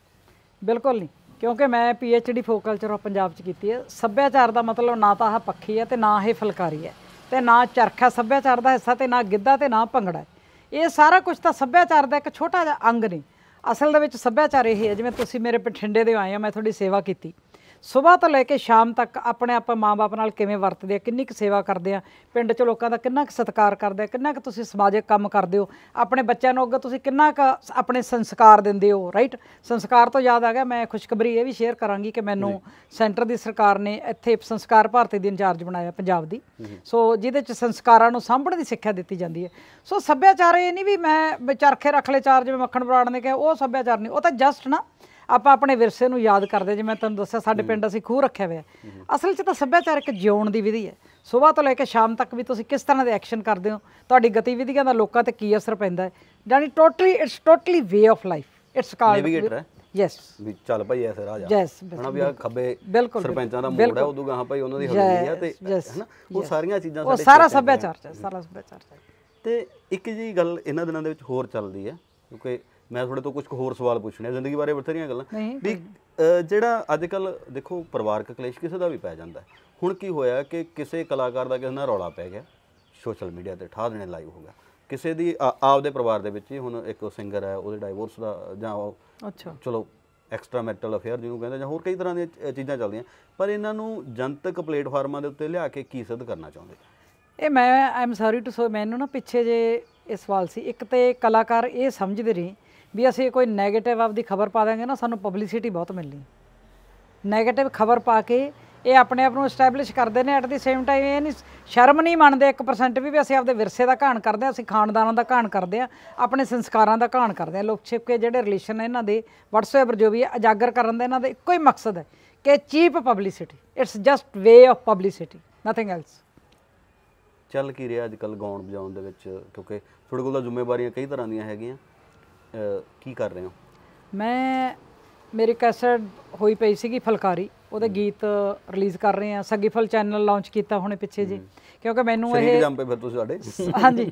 ਬਿਲਕੁਲ ਨਹੀਂ, ਕਿਉਂਕਿ ਮੈਂ PhD folk culture of Punjab 'ਚ ਕੀਤੀ ਹੈ। ਸੱਭਿਆਚਾਰ ਦਾ ਮਤਲਬ ਨਾ ਤਾਂ ਆਹ ਪੱਖੀ ਹੈ, ਤੇ ਨਾ ਇਹ ਫੁਲਕਾਰੀ ਹੈ, ਤੇ ਨਾ ਚਰਖਾ ਸੱਭਿਆਚਾਰ ਦਾ ਹਿੱਸਾ, ਤੇ ਨਾ ਗਿੱਧਾ, ਤੇ ਨਾ ਭੰਗੜਾ। ਇਹ ਸਾਰਾ ਕੁਝ ਤਾਂ ਸੱਭਿਆਚਾਰ ਦਾ ਇੱਕ ਛੋਟਾ ਜਿਹਾ ਅੰਗ ਨੇ। ਅਸਲ ਦੇ ਵਿੱਚ ਸੱਭਿਆਚਾਰ ਇਹ ਹੈ, ਜਿਵੇਂ ਤੁਸੀਂ ਮੇਰੇ ਬਠਿੰਡੇ ਦੇ ਆਏ ਆ, ਮੈਂ ਤੁਹਾਡੀ ਸੇਵਾ ਕੀਤੀ, ਸੁਬਾਹ ਤੋਂ ਲੈ ਕੇ ਸ਼ਾਮ ਤੱਕ ਆਪਣੇ ਆਪ ਮਾਂ-ਬਾਪ ਨਾਲ ਕਿਵੇਂ ਵਰਤਦੇ ਆ, ਕਿੰਨੀ ਕੁ ਸੇਵਾ ਕਰਦੇ ਆ, ਪਿੰਡ 'ਚ ਲੋਕਾਂ ਦਾ ਕਿੰਨਾ ਕੁ ਸਤਿਕਾਰ ਕਰਦੇ ਆ, ਕਿੰਨਾ ਕੁ ਤੁਸੀਂ ਸਮਾਜਿਕ ਕੰਮ ਕਰਦੇ ਹੋ, ਆਪਣੇ ਬੱਚਿਆਂ ਨੂੰ ਅੱਗੇ ਤੁਸੀਂ ਕਿੰਨਾ ਕੁ ਆਪਣੇ ਸੰਸਕਾਰ ਦਿੰਦੇ ਹੋ, ਰਾਈਟ? ਸੰਸਕਾਰ ਤੋਂ ਯਾਦ ਆ ਗਿਆ, ਮੈਂ ਖੁਸ਼ਖਬਰੀ ਇਹ ਵੀ ਸ਼ੇਅਰ ਕਰਾਂਗੀ ਕਿ ਮੈਨੂੰ ਸੈਂਟਰ ਦੀ ਸਰਕਾਰ ਨੇ ਇੱਥੇ ਸੰਸਕਾਰ ਭਾਰਤੀ ਦੀ ਇੰਚਾਰਜ ਬਣਾਇਆ ਪੰਜਾਬ ਦੀ। ਸੋ ਜਿਹਦੇ 'ਚ ਸੰਸਕਾਰਾਂ ਨੂੰ ਸਾਂਭਣ ਦੀ ਸਿੱਖਿਆ ਦਿੱਤੀ ਜਾਂਦੀ ਹੈ। ਸੋ ਸੱਭਿਆਚਾਰ ਇਹ ਨਹੀਂ ਵੀ ਮੈਂ ਚਰਖੇ ਰੱਖ ਲਏ ਚਾਰ, ਜਿਵੇਂ ਮੱਖਣ ਬਰਾੜ ਨੇ ਕਿਹਾ, ਉਹ ਸੱਭਿਆਚਾਰ ਨਹੀਂ। ਉਹ ਤਾਂ ਜਸਟ ਨਾ ਆਪਾਂ ਆਪਣੇ ਵਿਰਸੇ ਨੂੰ ਯਾਦ ਕਰਦੇ। ਜਿਵੇਂ ਤੁਹਾਨੂੰ ਦੱਸਿਆ ਸਾਡੇ ਪਿੰਡ ਅਸੀਂ ਖੂਹ ਰੱਖਿਆ ਹੋਇਆ, ਅਸਲ 'ਚ ਤਾਂ ਸੱਭਿਆਚਾਰ ਇੱਕ ਜਿਉਣ ਦੀ ਵਿਧੀ ਹੈ। ਸੁਬਾਹ ਤੋਂ ਲੈ ਕੇ ਸ਼ਾਮ ਤੱਕ ਵੀ ਤੁਸੀਂ ਕਿਸ ਤਰ੍ਹਾਂ ਦੇ ਐਕਸ਼ਨ ਕਰਦੇ ਹੋ, ਤੁਹਾਡੀ ਗਤੀਵਿਧੀਆਂ ਦਾ ਲੋਕਾਂ ਤੇ ਕੀ ਅਸਰ ਪੈਂਦਾ ਹੈ, ਯਾਨੀ it's totally way of life. It's called navigator ਹੈ। ਯੈਸ, ਵੀ ਚੱਲ ਭਾਈ ਐਸੇ ਰਾਹ ਜਾ, ਹਨਾ? ਵੀ ਆ ਖੱਬੇ ਸਰਪੰਚਾਂ ਦਾ ਮੋੜ ਹੈ, ਉਦੋਂ ਗਾਹਾਂ ਭਾਈ ਉਹਨਾਂ ਦੀ ਹਵੇਲੀ ਹੈ, ਤੇ ਹਨਾ ਉਹ ਸਾਰੀਆਂ ਚੀਜ਼ਾਂ ਸਾਡੇ ਸਾਰਾ ਸੱਭਿਆਚਾਰ ਹੈ, ਸਾਰਾ ਸੱਭਿਆਚਾਰ ਹੈ। ਤੇ ਇੱਕ ਜੀ ਗੱਲ ਇਹਨਾਂ ਦਿਨਾਂ ਦੇ ਵਿੱਚ ਹੋਰ ਚੱਲਦੀ ਹੈ, ਕਿਉਂਕਿ ਮੈਂ ਤੁਹਾਡੇ ਤੋਂ ਕੁਝ ਹੋਰ ਸਵਾਲ ਪੁੱਛਣੇ, ਜ਼ਿੰਦਗੀ ਬਾਰੇ ਬਥੇਰੀਆਂ ਗੱਲਾਂ, ਵੀ ਜਿਹੜਾ ਅੱਜ ਕੱਲ੍ਹ ਦੇਖੋ ਪਰਿਵਾਰਕ ਕਲੇਸ਼ ਕਿਸੇ ਦਾ ਵੀ ਪੈ ਜਾਂਦਾ। ਹੁਣ ਕੀ ਹੋਇਆ ਕਿ ਕਿਸੇ ਕਲਾਕਾਰ ਦਾ ਕਿਸੇ ਨਾਲ ਰੌਲਾ ਪੈ ਗਿਆ, ਸੋਸ਼ਲ ਮੀਡੀਆ 'ਤੇ ਠਾਹ ਦੇਣੇ ਲਾਈਵ ਹੋ ਗਿਆ, ਕਿਸੇ ਦੀ ਆਪਦੇ ਪਰਿਵਾਰ ਦੇ ਵਿੱਚ ਹੀ। ਹੁਣ ਇੱਕ ਸਿੰਗਰ ਹੈ, ਉਹਦੇ ਡਾਈਵੋਰਸ ਦਾ ਜਾਂ ਚਲੋ ਐਕਸਟਰਾ ਮੈਰਿਟਲ ਅਫੇਅਰ ਜਿਹਨੂੰ ਕਹਿੰਦੇ, ਜਾਂ ਹੋਰ ਕਈ ਤਰ੍ਹਾਂ ਦੀਆਂ ਚੀਜ਼ਾਂ ਚੱਲਦੀਆਂ, ਪਰ ਇਹਨਾਂ ਨੂੰ ਜਨਤਕ ਪਲੇਟਫਾਰਮਾਂ ਦੇ ਉੱਤੇ ਲਿਆ ਕੇ ਕੀ ਸਿੱਧ ਕਰਨਾ ਚਾਹੁੰਦੇ? ਇਹ ਮੈਂ ਆਈ ਐਮ ਸੌਰੀ ਟੂ ਸੋ, ਮੈਨੂੰ ਨਾ ਪਿੱਛੇ ਜੇ ਇਹ ਸਵਾਲ ਸੀ। ਇੱਕ ਤਾਂ ਕਲਾਕਾਰ ਇਹ ਸਮਝਦੇ ਰਹੇ ਵੀ ਅਸੀਂ ਕੋਈ ਨੈਗੇਟਿਵ ਆਪਦੀ ਖਬਰ ਪਾ ਦਾਂਗੇ ਨਾ, ਸਾਨੂੰ ਪਬਲਿਸਿਟੀ ਬਹੁਤ ਮਿਲਣੀ। ਨੈਗੇਟਿਵ ਖਬਰ ਪਾ ਕੇ ਇਹ ਆਪਣੇ ਆਪ ਨੂੰ ਐਸਟੈਬਲਿਸ਼ ਕਰਦੇ ਨੇ। ਐਟ ਦੀ ਸੇਮ ਟਾਈਮ ਇਹ ਨਹੀਂ, ਸ਼ਰਮ ਨਹੀਂ ਮੰਨਦੇ 1% ਵੀ ਅਸੀਂ ਆਪਦੇ ਵਿਰਸੇ ਦਾ ਘਾਣ ਕਰਦੇ ਹਾਂ, ਅਸੀਂ ਖਾਨਦਾਨਾਂ ਦਾ ਘਾਣ ਕਰਦੇ ਹਾਂ, ਆਪਣੇ ਸੰਸਕਾਰਾਂ ਦਾ ਘਾਣ ਕਰਦੇ ਹਾਂ। ਲੁਕ ਛਿਪ ਕੇ ਜਿਹੜੇ ਰਿਲੇਸ਼ਨ ਇਹਨਾਂ ਦੇ ਵਟਸਐਪ ਜੋ ਵੀ ਹੈ, ਉਜਾਗਰ ਕਰਨ ਦਾ ਇਹਨਾਂ ਦਾ ਇੱਕੋ ਹੀ ਮਕਸਦ ਹੈ ਕਿ cheap publicity. It's just way of publicity, nothing else. ਚੱਲ ਕੀ ਰਿਹਾ ਅੱਜ ਕੱਲ੍ਹ ਗਾਉਣ ਵਜਾਉਣ ਦੇ ਵਿੱਚ, ਕਿਉਂਕਿ ਤੁਹਾਡੇ ਕੋਲ ਤਾਂ ਜ਼ਿੰਮੇਵਾਰੀਆਂ ਕਈ ਤਰ੍ਹਾਂ ਦੀਆਂ ਹੈਗੀਆਂ, ਕੀ ਕਰ ਰਹੇ ਹੋ? ਮੇਰੀ ਕੈਸਟ ਹੋਈ ਪਈ ਸੀਗੀ ਫੁਲਕਾਰੀ, ਉਹਦੇ ਗੀਤ ਰਿਲੀਜ਼ ਕਰ ਰਹੇ ਹਾਂ। ਸੱਗੀ ਫੁੱਲ ਚੈਨਲ ਲਾਂਚ ਕੀਤਾ ਹੁਣੇ ਪਿੱਛੇ ਜੇ, ਕਿਉਂਕਿ ਮੈਨੂੰ ਸ਼ਰੀਕ ਜੰਮ ਪਏ ਫਿਰ ਤੁਸੀਂ ਸਾਡੇ। ਹਾਂਜੀ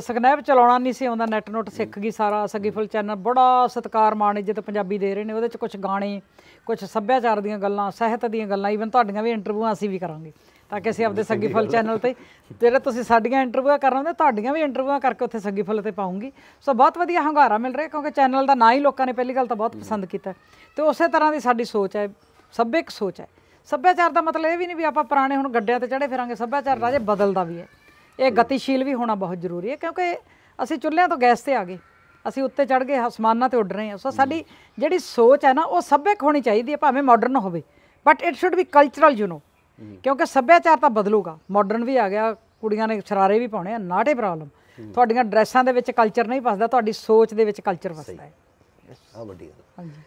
ਸਕਨੈਪ ਚਲਾਉਣਾ ਨਹੀਂ ਸੀ ਆਉਂਦਾ, ਨੈਟ ਨੋਟ ਸਿੱਖ ਗਈ ਸਾਰਾ। ਸੱਗੀ ਫੁੱਲ ਚੈਨਲ ਬੜਾ ਸਤਿਕਾਰ ਮਾਣ ਇੱਜ਼ਤ ਪੰਜਾਬੀ ਦੇ ਰਹੇ ਨੇ। ਉਹਦੇ 'ਚ ਕੁਛ ਗਾਣੇ, ਕੁਛ ਸੱਭਿਆਚਾਰ ਦੀਆਂ ਗੱਲਾਂ, ਸਾਹਿਤ ਦੀਆਂ ਗੱਲਾਂ, ਈਵਨ ਤੁਹਾਡੀਆਂ ਵੀ ਇੰਟਰਵਿਊਆਂ ਅਸੀਂ ਵੀ ਕਰਾਂਗੇ, ਤਾਂ ਕਿ ਅਸੀਂ ਆਪਦੇ ਸੱਗੀ ਫੁੱਲ ਚੈਨਲ 'ਤੇ ਜਿਹੜੇ ਤੁਸੀਂ ਸਾਡੀਆਂ ਇੰਟਰਵਿਊਆਂ ਕਰ ਰਹੇ ਹੋ ਤੁਹਾਡੀਆਂ ਵੀ ਇੰਟਰਵਿਊਆਂ ਕਰਕੇ ਉੱਥੇ ਸੱਗੀ ਫੁੱਲ 'ਤੇ ਪਾਉਂਗੀ। ਸੋ ਬਹੁਤ ਵਧੀਆ ਹੁੰਗਾਰਾ ਮਿਲ ਰਿਹਾ, ਕਿਉਂਕਿ ਚੈਨਲ ਦਾ ਨਾਂ ਹੀ ਲੋਕਾਂ ਨੇ ਪਹਿਲੀ ਗੱਲ ਤਾਂ ਬਹੁਤ ਪਸੰਦ ਕੀਤਾ, ਅਤੇ ਉਸੇ ਤਰ੍ਹਾਂ ਦੀ ਸਾਡੀ ਸੋਚ ਹੈ, ਸੱਭਿਅਕ ਸੋਚ ਹੈ। ਸੱਭਿਆਚਾਰ ਦਾ ਮਤਲਬ ਇਹ ਵੀ ਨਹੀਂ ਵੀ ਆਪਾਂ ਪੁਰਾਣੇ ਹੁਣ ਗੱਡਿਆਂ 'ਤੇ ਚੜ੍ਹੇ ਫਿਰਾਂਗੇ। ਸੱਭਿਆਚਾਰ ਰਾਜੇ ਬਦਲਦਾ ਵੀ ਹੈ, ਇਹ ਗਤੀਸ਼ੀਲ ਵੀ ਹੋਣਾ ਬਹੁਤ ਜ਼ਰੂਰੀ ਹੈ, ਕਿਉਂਕਿ ਅਸੀਂ ਚੁੱਲ੍ਹਿਆਂ ਤੋਂ ਗੈਸ 'ਤੇ ਆ ਗਏ, ਅਸੀਂ ਉੱਤੇ ਚੜ੍ਹ ਗਏ, ਅਸਮਾਨਾਂ 'ਤੇ ਉੱਡ ਰਹੇ ਹਾਂ। ਸੋ ਸਾਡੀ ਜਿਹੜੀ ਸੋਚ ਹੈ ਨਾ ਉਹ ਸੱਭਿਅਕ ਹੋਣੀ ਚਾਹੀਦੀ ਹੈ, ਭਾਵੇਂ ਮਾਡਰਨ ਹੋਵੇ, but it should be cultural ਕਿਉਂਕਿ ਸੱਭਿਆਚਾਰ ਤਾਂ ਬਦਲੂਗਾ। ਮਾਡਰਨ ਵੀ ਆ ਗਿਆ, ਕੁੜੀਆਂ ਨੇ ਸ਼ਰਾਰੇ ਵੀ ਪਾਉਣੇ ਆ, ਨਾਟ ਏ ਪ੍ਰੋਬਲਮ। ਤੁਹਾਡੀਆਂ ਡਰੈਸਾਂ ਦੇ ਵਿੱਚ ਕਲਚਰ ਨਹੀਂ ਵਸਦਾ, ਤੁਹਾਡੀ ਸੋਚ ਦੇ ਵਿੱਚ ਕਲਚਰ ਵਸਦਾ ਹੈ। ਆਹ ਵੱਡੀ ਗੱਲ। ਹਾਂਜੀ।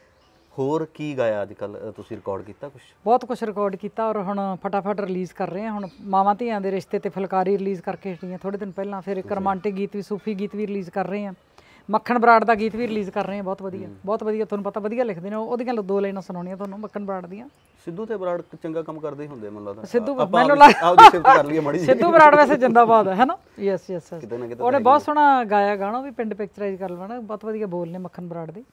ਹੋਰ ਕੀ ਗਾਇਆ ਅੱਜ ਕੱਲ੍ਹ ਤੁਸੀਂ? ਰਿਕਾਰਡ ਕੀਤਾ ਕੁਛ? ਬਹੁਤ ਕੁਛ ਰਿਕਾਰਡ ਕੀਤਾ, ਔਰ ਹੁਣ ਫਟਾਫਟ ਰਿਲੀਜ਼ ਕਰ ਰਹੇ ਹਾਂ। ਹੁਣ ਮਾਵਾਂ ਧੀਆਂ ਦੇ ਰਿਸ਼ਤੇ ਤੇ ਫੁਲਕਾਰੀ ਰਿਲੀਜ਼ ਕਰਕੇ ਹਟੀਆਂ ਥੋੜ੍ਹੇ ਦਿਨ ਪਹਿਲਾਂ। ਫਿਰ ਇੱਕ ਰੋਮਾਂਟਿਕ ਗੀਤ ਵੀ, ਸੂਫੀ ਗੀਤ ਵੀ ਰਿਲੀਜ਼ ਕਰ ਰਹੇ ਹਾਂ। ਮੱਖਣ ਬਰਾੜ ਦਾ ਗੀਤ ਵੀ ਰਿਲੀਜ਼ ਕਰ ਰਹੇ ਹਾਂ। ਬਹੁਤ ਵਧੀਆ, ਬਹੁਤ ਵਧੀਆ। ਤੁਹਾਨੂੰ ਪਤਾ ਵਧੀਆ ਲਿਖਦੇ ਨੇ, ਉਹਦੀਆਂ 2 ਲਾਈਨਾਂ ਸੁਣਾਉਣੀਆਂ ਤੁਹਾਨੂੰ ਮੱਖਣ ਬਰਾੜ ਦੀਆਂ। ਸਿੱਧੂ ਤੇ ਬਰਾੜ ਚੰਗਾ ਕੰਮ ਕਰਦੇ ਹੀ ਹੁੰਦੇ, ਮੈਨੂੰ ਲੱਗਦਾ। ਸਿੱਧੂ ਮੈਨੂੰ ਆਪਦੀ ਸਿਫਤ ਕਰ ਲਈਏ ਮਾੜੀ। ਸਿੱਧੂ ਬਰਾੜ ਵੈਸੇ ਜਿੰਦਾਬਾਦ ਹੈ ਨਾ। ਯੈਸ ਯੈਸ, ਉਹਨੇ ਬਹੁਤ ਸੋਹਣਾ ਗਾਇਆ ਗਾਣਾ ਵੀ, ਪਿੰਡ ਪਿਕਚਰਾਈਜ਼ ਕਰ ਲਵਾਂ। ਬਹੁਤ ਵਧੀਆ ਬੋਲ ਨੇ ਮੱਖਣ ਬਰਾੜ ਦੇ।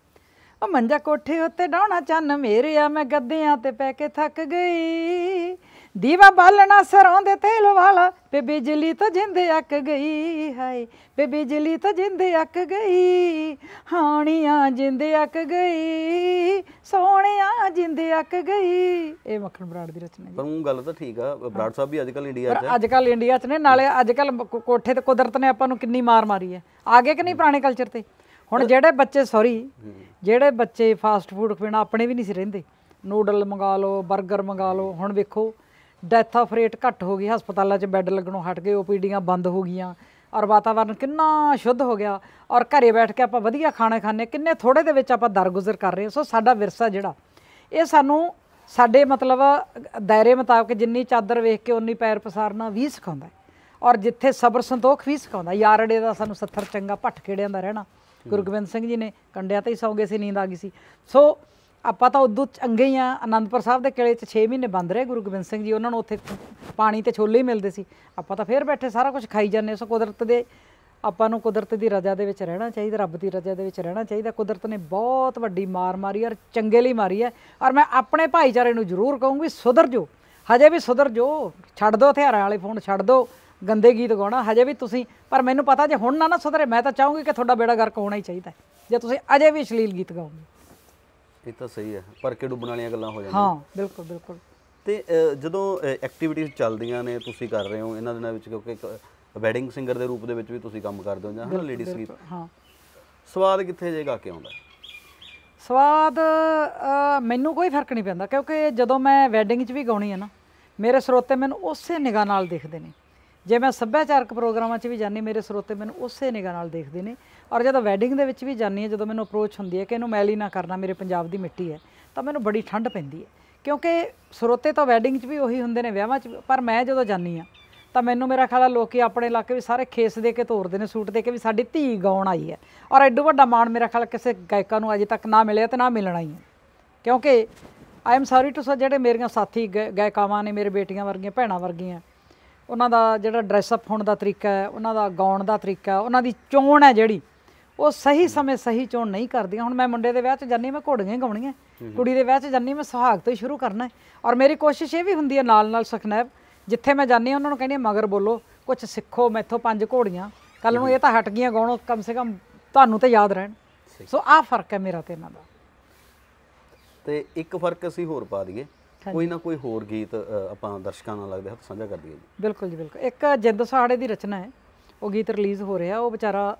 ਉਹ ਮੰਜਾ ਕੋਠੇ ਉੱਤੇ ਡਾਉਣਾ ਚੰਨ ਮੇਰੇ ਆ, ਮੈਂ ਗੱਦਿਆਂ ਤੇ ਪੈ ਕੇ ਥੱਕ ਗਈ, ਦੀਵਾ ਬਾਲਣਾ ਸਰੋਂ ਦੇ ਤੇਲ ਵਾਲਾ, ਵੇ ਬਿਜਲੀ ਤੋਂ ਜਿੰਦ ਅੱਕ ਗਈ, ਹਾਏ ਵੇ ਬਿਜਲੀ ਤੋਂ ਜਿੰਦ ਅੱਕ ਗਈ, ਹਾਣੀਆਂ ਜਿੰਦ ਅੱਕ ਗਈ, ਸੋਹਣਿਆ ਜਿੰਦ ਅੱਕ ਗਈ। ਇਹ ਮੱਖਣ ਬਰਾੜ ਦੀ ਰਚਨਾ। ਪਰ ਉਹ ਗੱਲ ਤਾਂ ਠੀਕ ਆ, ਬਰਾੜ ਸਾਹਿਬ ਵੀ ਅੱਜ ਕੱਲ੍ਹ ਇੰਡੀਆ 'ਚ, ਅੱਜ ਕੱਲ੍ਹ ਇੰਡੀਆ 'ਚ ਨੇ। ਨਾਲੇ ਅੱਜ ਕੱਲ੍ਹ ਕੋਠੇ ਤੇ ਕੁਦਰਤ ਨੇ ਆਪਾਂ ਨੂੰ ਕਿੰਨੀ ਮਾਰ ਮਾਰੀ ਹੈ, ਆ ਗਏ ਕਿ ਨਹੀਂ ਪੁਰਾਣੇ ਕਲਚਰ 'ਤੇ। ਹੁਣ ਜਿਹੜੇ ਬੱਚੇ ਜਿਹੜੇ ਬੱਚੇ ਫਾਸਟ ਫੂਡ ਪੀਣਾ, ਆਪਣੇ ਵੀ ਨਹੀਂ ਸੀ ਰਹਿੰਦੇ, ਨੂਡਲ ਮੰਗਾ ਲਓ, ਬਰਗਰ ਮੰਗਾ ਲਓ। ਹੁਣ ਵੇਖੋ ਡੈਥ ਆਫ ਰੇਟ ਘੱਟ ਹੋ ਗਈ, ਹਸਪਤਾਲਾਂ 'ਚ ਬੈੱਡ ਲੱਗਣੋਂ ਹਟ ਗਏ, OPDਆਂ ਬੰਦ ਹੋ ਗਈਆਂ, ਔਰ ਵਾਤਾਵਰਨ ਕਿੰਨਾ ਸ਼ੁੱਧ ਹੋ ਗਿਆ, ਔਰ ਘਰੇ ਬੈਠ ਕੇ ਆਪਾਂ ਵਧੀਆ ਖਾਣਾ ਖਾਂਦੇ, ਕਿੰਨੇ ਥੋੜ੍ਹੇ ਦੇ ਵਿੱਚ ਆਪਾਂ ਦਰਗੁਜ਼ਰ ਕਰ ਰਹੇ ਹਾਂ। ਸੋ ਸਾਡਾ ਵਿਰਸਾ ਜਿਹੜਾ, ਇਹ ਸਾਨੂੰ ਸਾਡੇ ਮਤਲਬ ਦਾਇਰੇ ਮੁਤਾਬਕ ਜਿੰਨੀ ਚਾਦਰ ਵੇਖ ਕੇ ਉਨੀ ਪੈਰ ਪਸਾਰਨਾ ਵੀ ਸਿਖਾਉਂਦਾ, ਔਰ ਜਿੱਥੇ ਸਬਰ ਸੰਤੋਖ ਵੀ ਸਿਖਾਉਂਦਾ। ਯਾਰੜੇ ਦਾ ਸਾਨੂੰ 70 ਚੰਗਾ, ਭੱਠ ਖੇੜਿਆਂ ਦਾ ਰਹਿਣਾ। ਗੁਰੂ ਗੋਬਿੰਦ ਸਿੰਘ ਜੀ ਨੇ ਕੰਡਿਆਂ 'ਤੇ ਹੀ ਸੌਂ ਗਏ ਸੀ, ਨੀਂਦ ਆ ਗਈ ਸੀ। ਸੋ ਆਪਾਂ ਤਾਂ ਉਦੋਂ ਚੰਗੇ ਹੀ ਆ। ਅਨੰਦਪੁਰ ਸਾਹਿਬ ਦੇ ਕਿਲੇ 'ਚ 6 ਮਹੀਨੇ ਬੰਦ ਰਹੇ ਗੁਰੂ ਗੋਬਿੰਦ ਸਿੰਘ ਜੀ, ਉਹਨਾਂ ਨੂੰ ਉੱਥੇ ਪਾਣੀ ਤੇ ਛੋਲੇ ਹੀ ਮਿਲਦੇ ਸੀ। ਆਪਾਂ ਤਾਂ ਫੇਰ ਬੈਠੇ ਸਾਰਾ ਕੁਝ ਖਾਈ ਜਾਂਦੇ। ਸੋ ਕੁਦਰਤ ਦੇ, ਆਪਾਂ ਨੂੰ ਕੁਦਰਤ ਦੀ ਰਜ਼ਾ ਦੇ ਵਿੱਚ ਰਹਿਣਾ ਚਾਹੀਦਾ, ਰੱਬ ਦੀ ਰਜ਼ਾ ਦੇ ਵਿੱਚ ਰਹਿਣਾ ਚਾਹੀਦਾ। ਕੁਦਰਤ ਨੇ ਬਹੁਤ ਵੱਡੀ ਮਾਰ ਮਾਰੀ, ਔਰ ਚੰਗੇ ਲਈ ਮਾਰੀ ਹੈ। ਔਰ ਮੈਂ ਆਪਣੇ ਭਾਈਚਾਰੇ ਨੂੰ ਜ਼ਰੂਰ ਕਹੂੰਗੀ, ਸੁਧਰ ਜੋ, ਹਜੇ ਵੀ ਸੁਧਰ ਜੋ, ਛੱਡ ਦਿਓ ਹਥਿਆਰਾਂ ਵਾਲੇ ਫੋਨ, ਛੱਡ ਦਿਓ ਗੰਦੇ ਗੀਤ ਗਾਉਣਾ ਹਜੇ ਵੀ ਤੁਸੀਂ। ਪਰ ਮੈਨੂੰ ਪਤਾ ਜੇ ਹੁਣ ਨਾ ਸੁਧਰੇ, ਮੈਂ ਤਾਂ ਚਾਹੂੰਗੀ ਕਿ ਤੁਹਾਡਾ ਬੇੜਾ ਗਰਕ ਹੋਣਾ ਹੀ ਚਾਹੀਦਾ ਜੇ ਤੁਸੀਂ ਅਜੇ ਵੀ ਅਸ਼ਲੀਲ ਗੀਤ ਗਾਓਗੇ। ਇਹ ਤਾਂ ਸਹੀ ਹੈ, ਭਰ ਕੇ ਡੁੱਬਣ ਵਾਲੀਆਂ ਗੱਲਾਂ ਹੋ ਜਾਂਦੀਆਂ। ਹਾਂ ਬਿਲਕੁਲ ਬਿਲਕੁਲ। ਤੇ ਜਦੋਂ ਐਕਟੀਵਿਟੀਜ਼ ਚੱਲਦੀਆਂ ਨੇ, ਤੁਸੀਂ ਕਰ ਰਹੇ ਹੋ ਇਹਨਾਂ ਦਿਨਾਂ ਵਿੱਚ, ਕਿਉਂਕਿ ਇੱਕ ਵੈਡਿੰਗ ਸਿੰਗਰ ਦੇ ਰੂਪ ਦੇ ਵਿੱਚ ਵੀ ਤੁਸੀਂ ਕੰਮ ਕਰਦੇ ਹੋ, ਜਾਂ ਹੈ ਨਾ ਲੇਡੀ ਸੰਗੀਤ, ਹਾਂ, ਸਵਾਦ ਕਿੱਥੇ ਜੇ ਗਾ ਕੇ ਆਉਂਦਾ? ਸਵਾਦ ਮੈਨੂੰ ਕੋਈ ਫਰਕ ਨਹੀਂ ਪੈਂਦਾ, ਕਿਉਂਕਿ ਜਦੋਂ ਮੈਂ ਵੈਡਿੰਗ 'ਚ ਵੀ ਗਾਉਣੀ ਹੈ ਨਾ, ਮੇਰੇ ਸਰੋਤੇ ਮੈਨੂੰ ਉਸੇ ਨਿਗਾਹ ਨਾਲ ਦੇਖਦੇ ਨੇ। ਜੇ ਮੈਂ ਸੱਭਿਆਚਾਰਕ ਪ੍ਰੋਗਰਾਮਾਂ 'ਚ ਵੀ ਜਾਂਦੀ, ਮੇਰੇ ਸਰੋਤੇ ਮੈਨੂੰ ਉਸੇ ਨਿਗਾਹ ਨਾਲ ਦੇਖਦੇ ਨੇ। ਔਰ ਜਦੋਂ ਵੈਡਿੰਗ ਦੇ ਵਿੱਚ ਵੀ ਜਾਂਦੀ ਹਾਂ, ਜਦੋਂ ਮੈਨੂੰ ਅਪਰੋਚ ਹੁੰਦੀ ਹੈ ਕਿ ਇਹਨੂੰ ਮੈਲੀ ਨਾ ਕਰਨਾ, ਮੇਰੇ ਪੰਜਾਬ ਦੀ ਮਿੱਟੀ ਹੈ, ਤਾਂ ਮੈਨੂੰ ਬੜੀ ਠੰਡ ਪੈਂਦੀ ਹੈ, ਕਿਉਂਕਿ ਸਰੋਤੇ ਤਾਂ ਵੈਡਿੰਗ 'ਚ ਵੀ ਉਹੀ ਹੁੰਦੇ ਨੇ, ਵਿਆਹਾਂ 'ਚ। ਪਰ ਮੈਂ ਜਦੋਂ ਜਾਂਦੀ ਹਾਂ ਤਾਂ ਮੈਨੂੰ, ਮੇਰਾ ਖਿਆਲ ਹੈ ਲੋਕੀ ਆਪਣੇ ਇਲਾਕੇ ਵੀ ਸਾਰੇ ਖੇਸ ਦੇ ਕੇ ਤੋਰਦੇ ਨੇ, ਸੂਟ ਦੇ ਕੇ, ਵੀ ਸਾਡੀ ਧੀ ਗਾਉਣ ਆਈ ਹੈ। ਔਰ ਐਡੋ ਵੱਡਾ ਮਾਣ ਮੇਰਾ ਖਿਆਲ ਕਿਸੇ ਗਾਇਕਾਂ ਨੂੰ ਅਜੇ ਤੱਕ ਨਾ ਮਿਲਿਆ ਤੇ ਨਾ ਮਿਲਣਾ ਹੀ ਹੈ, ਕਿਉਂਕਿ I am sorry to say, ਜਿਹੜੇ ਮੇਰੀਆਂ ਸਾਥੀ ਗਾਇਕਾਵਾਂ ਨੇ, ਮੇਰੇ ਬੇਟੀਆਂ ਵਰਗੀਆਂ, ਭੈਣਾਂ ਵਰਗੀਆਂ, ਉਹਨਾਂ ਦਾ ਜਿਹੜਾ ਡਰੈਸਅਪ ਹੋਣ ਦਾ ਤਰੀਕਾ ਹੈ, ਉਹਨਾਂ ਦਾ ਗਾਉਣ ਦਾ ਤਰੀਕਾ, ਉਹਨਾਂ ਦੀ ਚੋਣ ਹੈ ਜਿਹੜੀ, ਉਹ ਸਹੀ ਸਮੇਂ ਸਹੀ ਚੋਣ ਨਹੀਂ ਕਰਦੀਆਂ। ਹੁਣ ਮੈਂ ਮੁੰਡੇ ਦੇ ਵਿਆਹ 'ਚ ਜਾਂਦੀ, ਮੈਂ ਘੋੜੀਆਂ ਹੀ ਗਾਉਣੀਆਂ, ਕੁੜੀ ਦੇ ਵਿਆਹ 'ਚ ਜਾਂਦੀ, ਮੈਂ ਸੁਹਾਗ ਤੋਂ ਹੀ ਸ਼ੁਰੂ ਕਰਨਾ। ਔਰ ਮੇਰੀ ਕੋਸ਼ਿਸ਼ ਇਹ ਵੀ ਹੁੰਦੀ ਹੈ ਨਾਲ ਨਾਲ ਸੁਖਨੈਬ, ਜਿੱਥੇ ਮੈਂ ਜਾਂਦੀ ਉਹਨਾਂ ਨੂੰ ਕਹਿੰਦੀ ਮਗਰ ਬੋਲੋ, ਕੁਛ ਸਿੱਖੋ ਮੈਥੋਂ 5 ਘੋੜੀਆਂ, ਕੱਲ੍ਹ ਨੂੰ ਇਹ ਤਾਂ ਹਟ ਗਈਆਂ ਗਾਉਣੋਂ, ਕਮ ਸੇ ਕਮ ਤੁਹਾਨੂੰ ਤਾਂ ਯਾਦ ਰਹਿਣ। ਸੋ ਆਹ ਫਰਕ ਹੈ ਮੇਰਾ ਤੇ ਇਹਨਾਂ ਦਾ। ਤੇ ਇੱਕ ਫਰਕ ਅਸੀਂ ਹੋਰ ਪਾ ਦਈਏ, ਕੋਈ ਨਾ ਕੋਈ ਹੋਰ ਗੀਤ ਆਪਾਂ ਦਰਸ਼ਕਾਂ ਨਾਲ ਲੱਗਦੇ ਹੱਥ ਸਾਂਝਾ ਕਰ ਦਈਏ ਜੀ। ਬਿਲਕੁਲ ਜੀ ਬਿਲਕੁਲ। ਇੱਕ ਜਿੰਦ ਸਹਾੜੇ ਦੀ ਰਚਨਾ ਹੈ, ਉਹ ਗੀਤ ਰਿਲੀਜ਼ ਹੋ ਰਿਹਾ। ਉਹ ਵਿਚਾਰਾ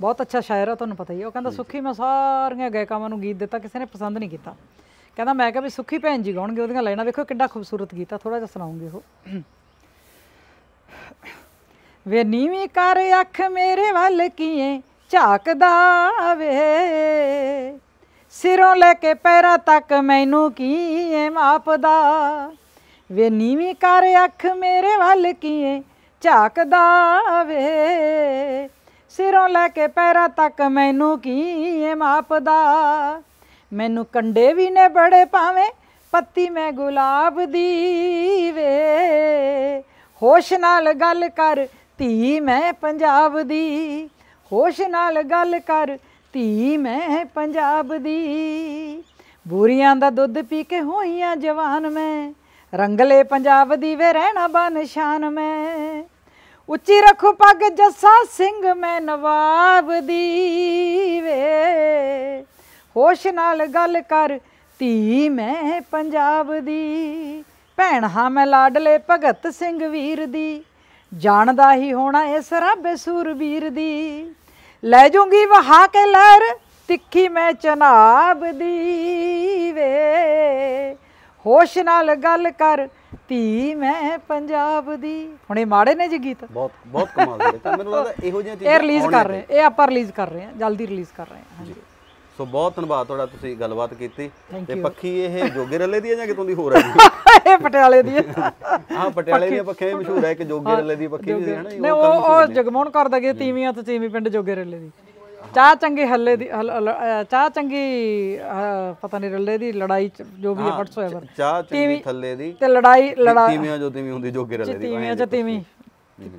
ਬਹੁਤ ਅੱਛਾ ਸ਼ਾਇਰ ਆ, ਤੁਹਾਨੂੰ ਪਤਾ ਹੀ ਹੈ। ਉਹ ਕਹਿੰਦਾ ਸੁੱਖੀ ਮੈਂ ਸਾਰੀਆਂ ਗਾਇਕਾਵਾਂ ਨੂੰ ਗੀਤ ਦਿੱਤਾ, ਕਿਸੇ ਨੇ ਪਸੰਦ ਨਹੀਂ ਕੀਤਾ। ਕਹਿੰਦਾ ਮੈਂ ਕਿਹਾ ਵੀ ਸੁੱਖੀ ਭੈਣ ਜੀ ਗਾਉਣਗੇ, ਉਹਦੀਆਂ ਲਾਈਨਾਂ ਵੇਖੋ ਕਿੱਡਾ ਖੂਬਸੂਰਤ ਗੀਤ ਆ, ਥੋੜ੍ਹਾ ਜਿਹਾ ਸੁਣਾਉਂਗੇ ਉਹ। ਵੇ ਨੀਵੀਂ ਕਰ ਅੱਖ ਮੇਰੇ ਵੱਲ ਕੀਏ ਝਾਕਦਾ ਵੇ, ਸਿਰੋਂ ਲੈ ਕੇ ਪੈਰਾਂ ਤੱਕ ਮੈਨੂੰ ਕੀਏ ਮਾਪਦਾ। ਵੇ ਨੀਵੀਂ ਕਰ ਅੱਖ ਮੇਰੇ ਵੱਲ ਕੀਏ ਝਾਕਦਾ ਵੇ, ਸਿਰੋਂ ਲੈ ਕੇ ਪੈਰਾਂ ਤੱਕ ਮੈਨੂੰ ਕੀਏ ਮਾਪਦਾ। ਮੈਨੂੰ ਕੰਡੇ ਵੀ ਨੇ ਬੜੇ ਭਾਵੇਂ ਪੱਤੀ ਮੈਂ ਗੁਲਾਬ ਦੀ ਵੇ, ਹੋਸ਼ ਨਾਲ ਗੱਲ ਕਰ ਧੀ ਮੈਂ ਪੰਜਾਬ ਦੀ, ਹੋਸ਼ ਨਾਲ ਗੱਲ ਕਰ ਧੀ ਮੈਂ ਪੰਜਾਬ ਦੀ। ਬੂਰੀਆਂ ਦਾ ਦੁੱਧ ਪੀ ਕੇ ਹੋਈਆਂ ਜਵਾਨ ਮੈਂ, ਰੰਗਲੇ ਪੰਜਾਬ ਦੀ ਵੇ ਰਹਿਣਾ ਬਨਸ਼ਾਨ ਮੈਂ। ਉੱਚੀ ਰੱਖੂ ਪੱਗ ਜੱਸਾ ਸਿੰਘ ਮੈਂ ਨਵਾਬ ਦੀ ਵੇ, ਹੋਸ਼ ਨਾਲ ਗੱਲ ਕਰ ਧੀ ਮੈਂ ਪੰਜਾਬ ਦੀ। ਭੈਣ ਹਾਂ ਮੈਂ ਲਾਡਲੇ ਭਗਤ ਸਿੰਘ ਵੀਰ ਦੀ, ਜਾਣਦਾ ਹੀ ਹੋਣਾ ਇਸ ਰੱਬੇ ਸੂਰਬੀਰ ਦੀ। ਲੈ ਜੂੰਗੀ ਵਹਾ ਕੇ ਲਹਿਰ ਤਿੱਖੀ ਮੈਂ ਚਨਾਬ ਦੀ ਵੇ, ਹੋਸ਼ ਨਾਲ ਗੱਲ ਕਰ ਧੀ ਮੈਂ ਪੰਜਾਬ ਦੀ। ਹੁਣ ਇਹ ਮਾੜੇ ਨੇ ਜੀ ਗੀਤ? ਬਹੁਤ ਬਹੁਤ ਕਮਾਲ ਦੇ ਤਾਂ ਮੈਨੂੰ ਲੱਗਦਾ ਇਹੋ ਜਿਹੀਆਂ ਇਹ ਰਿਲੀਜ਼ ਕਰ ਰਹੇ, ਇਹ ਆਪਾਂ ਰਿਲੀਜ਼ ਕਰ ਰਹੇ ਹਾਂ, ਜਲਦੀ ਰਿਲੀਜ਼ ਕਰ ਰਹੇ ਹਾਂ। ਹਾਂਜੀ ਸੋ ਬਹੁਤ ਧੰਨਵਾਦ ਤੁਹਾਡਾ, ਤੁਸੀਂ ਗੱਲਬਾਤ ਕੀਤੀ। ਤੇ ਪੱਖੀ ਇਹ ਜੋਗੇ ਰੱਲੇ ਦੀ ਹੈ ਜਾਂ ਕਿਤੋਂ ਦੀ ਹੋਰ ਹੈ ਜੀ? ਇਹ ਪਟਿਆਲੇ ਦੀ ਹੈ। ਹਾਂ ਪਟਿਆਲੇ ਦੀਆਂ ਪੱਖੀਆਂ ਮਸ਼ਹੂਰ ਹੈ ਕਿ ਜੋਗੇ ਰੱਲੇ ਦੀ ਪੱਖੀ ਵੀ ਹੈ ਨਾ। ਨਹੀਂ ਉਹ ਜਗਮੋਹਨ ਕਰਦਾ ਕਿ ਤੀਵੀਆਂ ਤੋਂ ਤੀਵੀਂ ਪਿੰਡ ਜੋਗੇ ਰੱਲੇ ਦੀ। ਚਾਹ ਚੰਗੀ ਹੱਲੇ ਦੀ ਚਾਹ ਚੰਗੀ ਪਤਾ ਨਹੀਂ ਰੱਲੇ ਦੀ ਲੜਾਈ ਜੋ ਵੀ ਹੈ ਵਟਸਐਵਰ ਚਾਹ ਚੰਗੀ ਥੱਲੇ ਦੀ ਤੇ ਲੜਾਈ ਤੀਵੀਆਂ ਜੋ ਤੀਵੀਂ ਹੁੰਦੀ ਜੋਗੇ ਰੱਲੇ ਦੀ, ਤੀਵੀਆਂ ਚ ਤੀਵੀਂ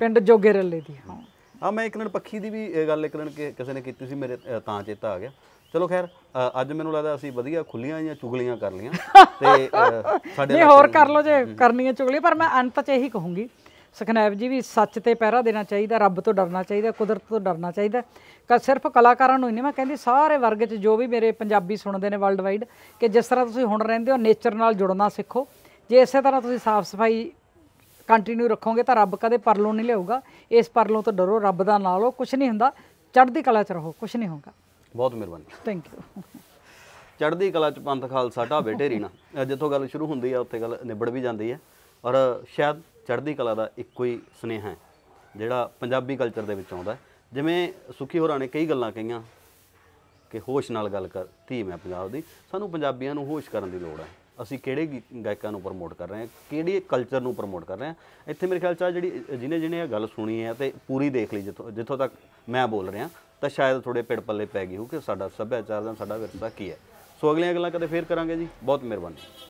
ਪਿੰਡ ਜੋਗੇ ਰੱਲੇ ਦੀ। ਹਾਂ ਹਾਂ ਮੈਂ ਇੱਕ ਦਿਨ ਪੱਖੀ ਦੀ ਵੀ ਇਹ ਗੱਲ ਇੱਕ ਦਿਨ ਕਿਸੇ ਨੇ ਕੀਤੀ ਸੀ, ਮੇਰੇ ਤਾਂ ਚੇਤਾ ਆ ਗਿਆ। ਚਲੋ ਖੈਰ ਅੱਜ ਮੈਨੂੰ ਲੱਗਦਾ ਅਸੀਂ ਵਧੀਆ ਖੁੱਲੀਆਂ ਜਾਂ ਚੁਗਲੀਆਂ ਕਰ ਲੀਆਂ ਤੇ ਸਾਡੇ ਨਹੀਂ ਹੋਰ ਕਰ ਲਓ ਜੇ ਕਰਨੀਆਂ ਚੁਗਲੀਆਂ। ਪਰ ਮੈਂ ਅੰਤ 'ਚ ਇਹੀ ਕਹੂੰਗੀ ਸੁਖਨੈਬ ਜੀ ਵੀ ਸੱਚ ਤੇ ਪਹਿਰਾ ਦੇਣਾ ਚਾਹੀਦਾ, ਰੱਬ ਤੋਂ ਡਰਨਾ ਚਾਹੀਦਾ, ਕੁਦਰਤ ਤੋਂ ਡਰਨਾ ਚਾਹੀਦਾ। ਸਿਰਫ ਕਲਾਕਾਰਾਂ ਨੂੰ ਹੀ ਨਹੀਂ, ਮੈਂ ਕਹਿੰਦੀ ਸਾਰੇ ਵਰਗ 'ਚ ਜੋ ਵੀ ਮੇਰੇ ਪੰਜਾਬੀ ਸੁਣਦੇ ਨੇ ਵਰਲਡ ਵਾਈਡ, ਕਿ ਜਿਸ ਤਰ੍ਹਾਂ ਤੁਸੀਂ ਹੁਣ ਰਹਿੰਦੇ ਹੋ ਨੇਚਰ ਨਾਲ ਜੁੜਨਾ ਸਿੱਖੋ। ਜੇ ਇਸੇ ਤਰ੍ਹਾਂ ਤੁਸੀਂ ਸਾਫ਼ ਸਫਾਈ ਕੰਟੀਨਿਊ ਰੱਖੋਗੇ ਤਾਂ ਰੱਬ ਕਦੇ ਪਰਲੋਂ ਨਹੀਂ ਲਿਆਊਗਾ। ਇਸ ਪਰਲੋਂ ਤੋਂ ਡਰੋ, ਰੱਬ ਦਾ ਨਾਂ ਲਓ, ਕੁਛ ਨਹੀਂ ਹੁੰਦਾ, ਚੜ੍ਹਦੀ ਕਲਾ 'ਚ ਰਹੋ, ਕੁਛ ਨਹੀਂ ਹੋਊਗਾ। ਬਹੁਤ ਮਿਹਰਬਾਨੀ, ਥੈਂਕ ਯੂ। ਚੜ੍ਹਦੀ ਕਲਾ 'ਚ ਪੰਥ ਖਾਲਸਾ ਢਾਬੇ ਢੇਰੀ ਨਾ, ਜਿੱਥੋਂ ਗੱਲ ਸ਼ੁਰੂ ਹੁੰਦੀ ਆ ਉੱਥੇ ਗੱਲ ਨਿਬੜ ਵੀ ਜਾਂਦੀ ਹੈ। ਔਰ ਸ਼ਾਇਦ ਚੜ੍ਹਦੀ ਕਲਾ ਦਾ ਇੱਕੋ ਹੀ ਸੁਨੇਹਾ ਹੈ ਜਿਹੜਾ ਪੰਜਾਬੀ ਕਲਚਰ ਦੇ ਵਿੱਚ ਆਉਂਦਾ। ਜਿਵੇਂ ਸੁਖੀ ਹੋਰਾਂ ਨੇ ਕਈ ਗੱਲਾਂ ਕਹੀਆਂ ਕਿ ਹੋਸ਼ ਨਾਲ ਗੱਲ ਕਰ ਧੀ ਮੈਂ ਪੰਜਾਬ ਦੀ, ਸਾਨੂੰ ਪੰਜਾਬੀਆਂ ਨੂੰ ਹੋਸ਼ ਕਰਨ ਦੀ ਲੋੜ ਹੈ। ਅਸੀਂ ਕਿਹੜੇ ਗਾਇਕਾਂ ਨੂੰ ਪ੍ਰਮੋਟ ਕਰ ਰਹੇ ਹਾਂ, ਕਿਹੜੇ ਕਲਚਰ ਨੂੰ ਪ੍ਰਮੋਟ ਕਰ ਰਹੇ ਹਾਂ। ਇੱਥੇ ਮੇਰੇ ਖਿਆਲ 'ਚ ਜਿਹੜੀ ਜਿਹਨੇ ਇਹ ਗੱਲ ਸੁਣੀ ਹੈ ਅਤੇ ਪੂਰੀ ਦੇਖ ਲਈ ਜਿੱਥੋਂ ਤੱਕ ਮੈਂ ਬੋਲ ਰਿਹਾ, ਤਾਂ ਸ਼ਾਇਦ ਥੋੜ੍ਹੇ ਪਿੜ ਪੱਲੇ ਪੈ ਗਈ ਹੋ ਕਿ ਸਾਡਾ ਸੱਭਿਆਚਾਰ ਦਾ ਸਾਡਾ ਵਿਰਸਾ ਕੀ ਹੈ। ਸੋ ਅਗਲੀਆਂ ਗੱਲਾਂ ਕਦੇ ਫੇਰ ਕਰਾਂਗੇ ਜੀ। ਬਹੁਤ ਮਿਹਰਬਾਨੀ।